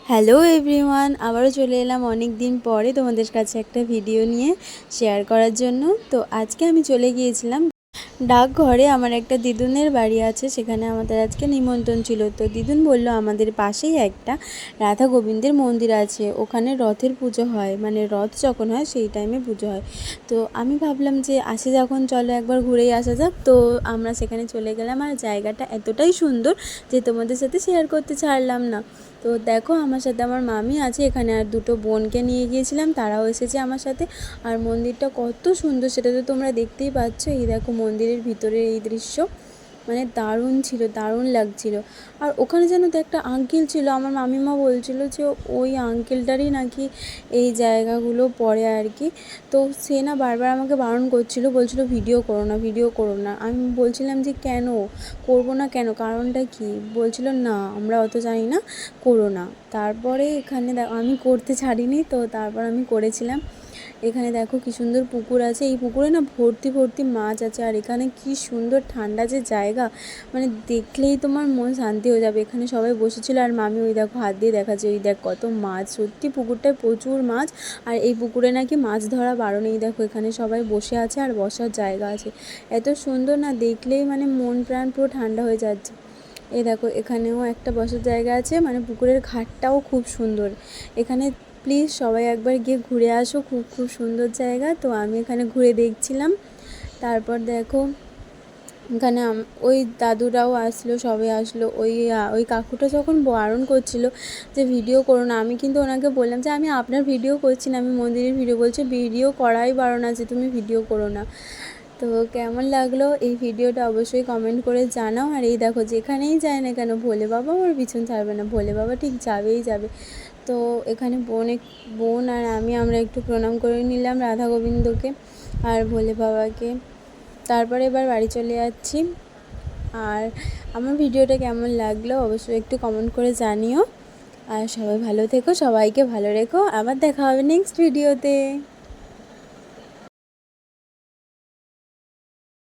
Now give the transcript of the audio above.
Hello everyone, আবারও চলে এলাম অনেক দিন পরে তোমাদের কাছে একটা ভিডিও নিয়ে শেয়ার করার জন্য। তো আজকে আমি চলে গিয়েছিলাম ডাকঘরে। আমার একটা দিদুনের বাড়ি আছে, সেখানে আমাদের আজকে নিমন্ত্রণ ছিল। তো দিদুন বলল আমাদের পাশেই একটা রাধা গোবিন্দের মন্দির আছে, ওখানে রথের পুজো হয়, মানে রথ যখন হয় সেই টাইমে পুজো হয়। তো আমি ভাবলাম যে আসে যখন চলো একবার ঘুরেই আসা যাক। তো আমরা সেখানে চলে গেলাম, আর জায়গাটা এতটাই সুন্দর যে তোমাদের সাথে শেয়ার করতে ছাড়লাম না। তো দেখো আমার সাথে আমার মামি আছে এখানে, আর দুটো বোনকে নিয়ে গিয়েছিলাম, তারাও এসেছে আমার সাথে। আর মন্দিরটা কত সুন্দর সেটা তো তোমরা দেখতেই পাচ্ছ। এই দেখো মন্দিরের ভিতরের এই দৃশ্য, মানে দারুণ ছিল, দারুণ লাগছিল। আর ওখানে যেন তো একটা আঙ্কেল ছিল, আমার মামিমা বলছিল যে ওই আঙ্কেলটারই নাকি এই জায়গাগুলো পড়ে আর কি। তো সে না বারবার আমাকে বারণ করছিল, বলছিল ভিডিও করো না, ভিডিও করো না। আমি বলছিলাম যে কেন করবো না, কেন, কারণটা কি? বলছিল না আমরা অত জানি না, করো না। তারপরে এখানে আমি করতে ছাড়িনি, তো তারপর আমি করেছিলাম। এখানে দেখো কি সুন্দর পুকুর আছে, এই পুকুরে না ভর্তি ভর্তি মাছ আছে। আর এখানে কি সুন্দর ঠান্ডা যে জায়গা, মানে দেখলেই তোমার মন শান্তি হয়ে যাবে। এখানে সবাই বসেছিল, আর মামি ওই দেখো হাত দিয়ে দেখাচ্ছে, ওই দেখ কত মাছ, সত্যি পুকুরটায় প্রচুর মাছ। আর এই পুকুরে নাকি মাছ ধরা বারণ। এই দেখো এখানে সবাই বসে আছে, আর বসার জায়গা আছে, এত সুন্দর না, দেখলেই মানে মন প্রাণ পুরো ঠান্ডা হয়ে যাচ্ছে। এই দেখো এখানেও একটা বসার জায়গা আছে, মানে পুকুরের ঘাটটাও খুব সুন্দর। এখানে প্লিজ সবাই একবার গিয়ে ঘুরে আসো, খুব খুব সুন্দর জায়গা। তো আমি এখানে ঘুরে দেখছিলাম। তারপর দেখো এখানে ওই দাদুরাও আসলো, সবাই আসলো। ওই কাকুটা যখন বারণ করছিল যে ভিডিও করো না, আমি কিন্তু ওনাকে বললাম যে আমি আপনার ভিডিও করছি না, আমি মন্দিরের ভিডিও। বলছে ভিডিও করাই বারণ আছে, তুমি ভিডিও করো না। তো কেমন লাগলো এই ভিডিওটা অবশ্যই কমেন্ট করে জানাও। আর এই দেখো যেখানেই যায় না কেন ভোলে বাবা আমার পিছন ছাড়বে না, ভোলে বাবা ঠিক যাবেই যাবে। তো এখানে বোন আর আমরা একটু প্রণাম করে নিলাম রাধা গোবিন্দকে আর ভোলে বাবাকে। তারপরে এবার বাড়ি চলে যাচ্ছি। আর আমার ভিডিওটা কেমন লাগলো অবশ্যই একটু কমেন্ট করে জানিও। আর সবাই ভালো থেকো, সবাইকে ভালো রেখো। আবার দেখা হবে নেক্সট ভিডিওতে।